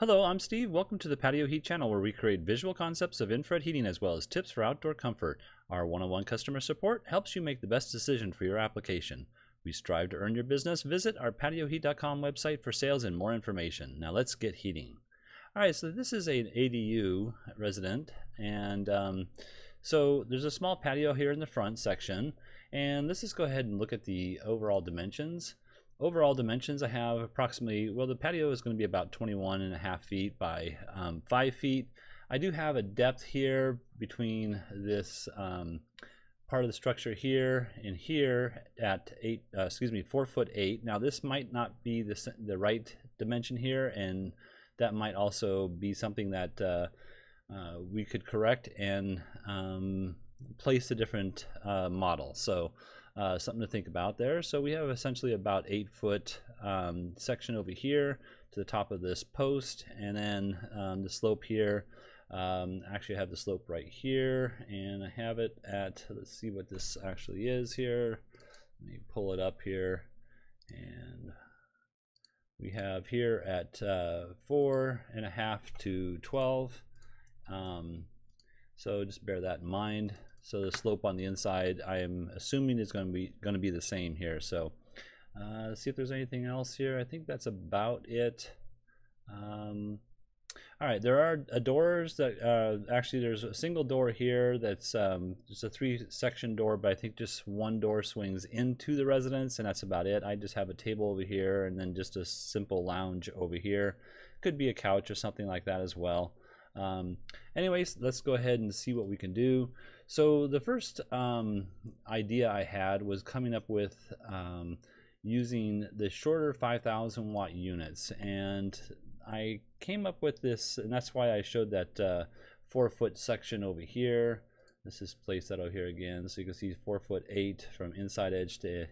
Hello, I'm Steve. Welcome to the Patio Heat channel, where we create visual concepts of infrared heating as well as tips for outdoor comfort. Our one-on-one customer support helps you make the best decision for your application. We strive to earn your business. Visit our patioheat.com website for sales and more information. Now let's get heating. All right, so this is an ADU resident, and so there's a small patio here in the front section, and let's just go ahead and look at the overall dimensions. Overall dimensions, I have approximately, well, the patio is going to be about 21.5 feet by 5 feet. I do have a depth here between this part of the structure here and here at 4'8". Now this might not be the right dimension here, and that might also be something that we could correct and place a different model. So something to think about there. So we have essentially about 8-foot section over here to the top of this post, and then the slope here. Actually I have the slope right here, and I have it at, let's see what this actually is here. Let me pull it up here, and we have here at 4.5 to 12. So just bear that in mind. So the slope on the inside, I am assuming is going to be the same here. So let's see if there's anything else here. I think that's about it. All right, there are doors that actually there's a single door here that's just a 3-section door, but I think just one door swings into the residence, and that's about it. I just have a table over here and then just a simple lounge over here. Could be a couch or something like that as well. Anyways, let's go ahead and see what we can do. So the first idea I had was coming up with using the shorter 5,000 watt units, and I came up with this, and that's why I showed that 4-foot section over here. This is placed out over here again, so you can see 4'8" from inside edge to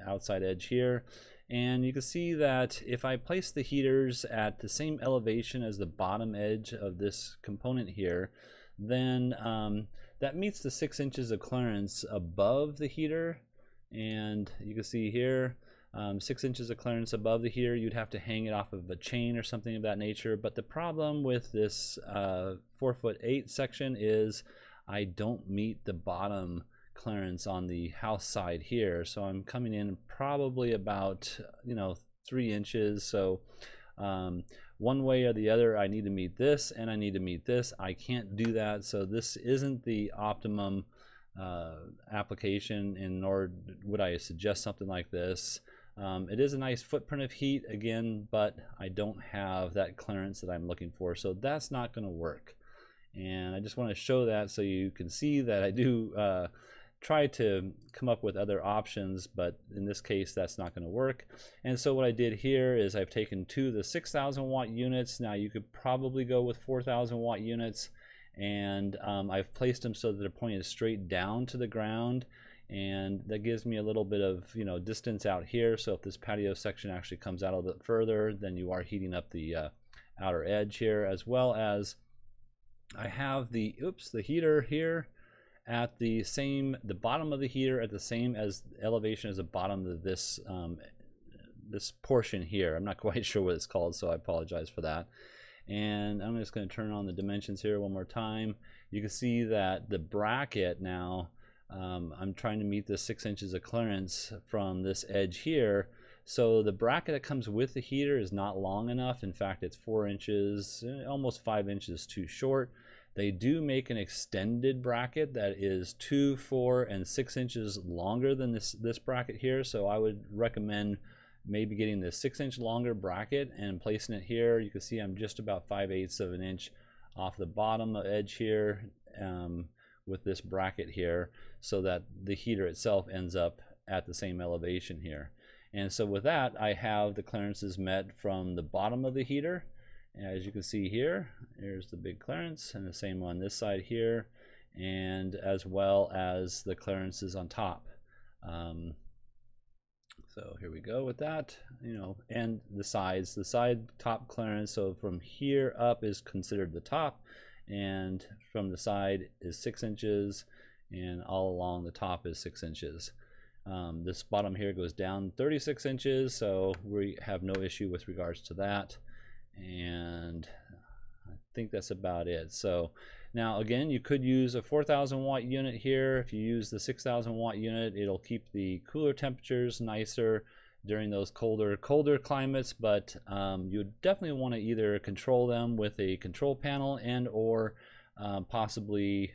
outside edge here. And you can see that if I place the heaters at the same elevation as the bottom edge of this component here, then that meets the 6 inches of clearance above the heater. And you can see here 6 inches of clearance above the heater. You'd have to hang it off of a chain or something of that nature. But the problem with this 4'8" section is I don't meet the bottom clearance on the house side here, so I'm coming in probably about 3 inches. So one way or the other, I need to meet this and I need to meet this. I can't do that, so this isn't the optimum application, and nor would I suggest something like this. It is a nice footprint of heat again, but I don't have that clearance that I'm looking for, so that's not going to work. And I just want to show that so you can see that I do try to come up with other options, but in this case that's not going to work. And so what I did here is I've taken 2 of the 6,000 watt units. Now you could probably go with 4,000 watt units, and I've placed them so that they're pointed straight down to the ground, and that gives me a little bit of distance out here. So if this patio section actually comes out a little bit further, then you are heating up the outer edge here, as well as I have the heater here at the bottom of the heater at the same as elevation as the bottom of this this portion here. I'm not quite sure what it's called, so I apologize for that. And I'm just going to turn on the dimensions here one more time. You can see that the bracket now, I'm trying to meet the 6 inches of clearance from this edge here. So the bracket that comes with the heater is not long enough. In fact, it's 4 inches, almost 5 inches too short. They do make an extended bracket that is 2, 4, and 6 inches longer than this bracket here. So I would recommend maybe getting the 6-inch longer bracket and placing it here. You can see I'm just about 5/8 of an inch off the bottom edge here with this bracket here, so that the heater itself ends up at the same elevation here. And so with that, I have the clearances met from the bottom of the heater. As you can see here, here's the big clearance, and the same on this side here, and as well as the clearances on top. So here we go with that, and the sides, the side top clearance. So from here up is considered the top, and from the side is 6 inches, and all along the top is 6 inches. This bottom here goes down 36 inches, so we have no issue with regards to that. And think that's about it. So now again, you could use a 4,000 watt unit here. If you use the 6,000 watt unit, it'll keep the cooler temperatures nicer during those colder climates, but you definitely want to either control them with a control panel and or possibly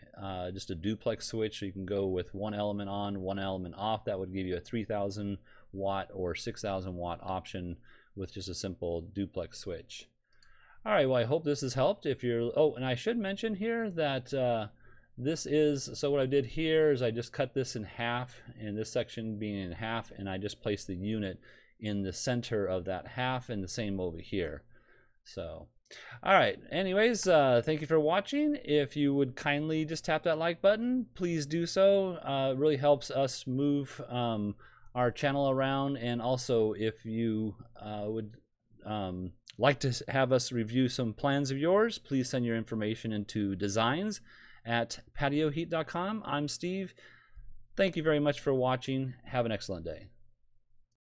just a duplex switch, so you can go with one element on, one element off. That would give you a 3,000 watt or 6,000 watt option with just a simple duplex switch. All right, well, I hope this has helped. If you're, oh, and I should mention here that this is, so what I did here is I just cut this in half, and this section being in half, and I just placed the unit in the center of that half, and the same over here. So, all right, anyways, thank you for watching. If you would kindly just tap that like button, please do so. It really helps us move our channel around, and also if you would like to have us review some plans of yours, please send your information into designs@patioheat.com. I'm Steve. Thank you very much for watching. Have an excellent day.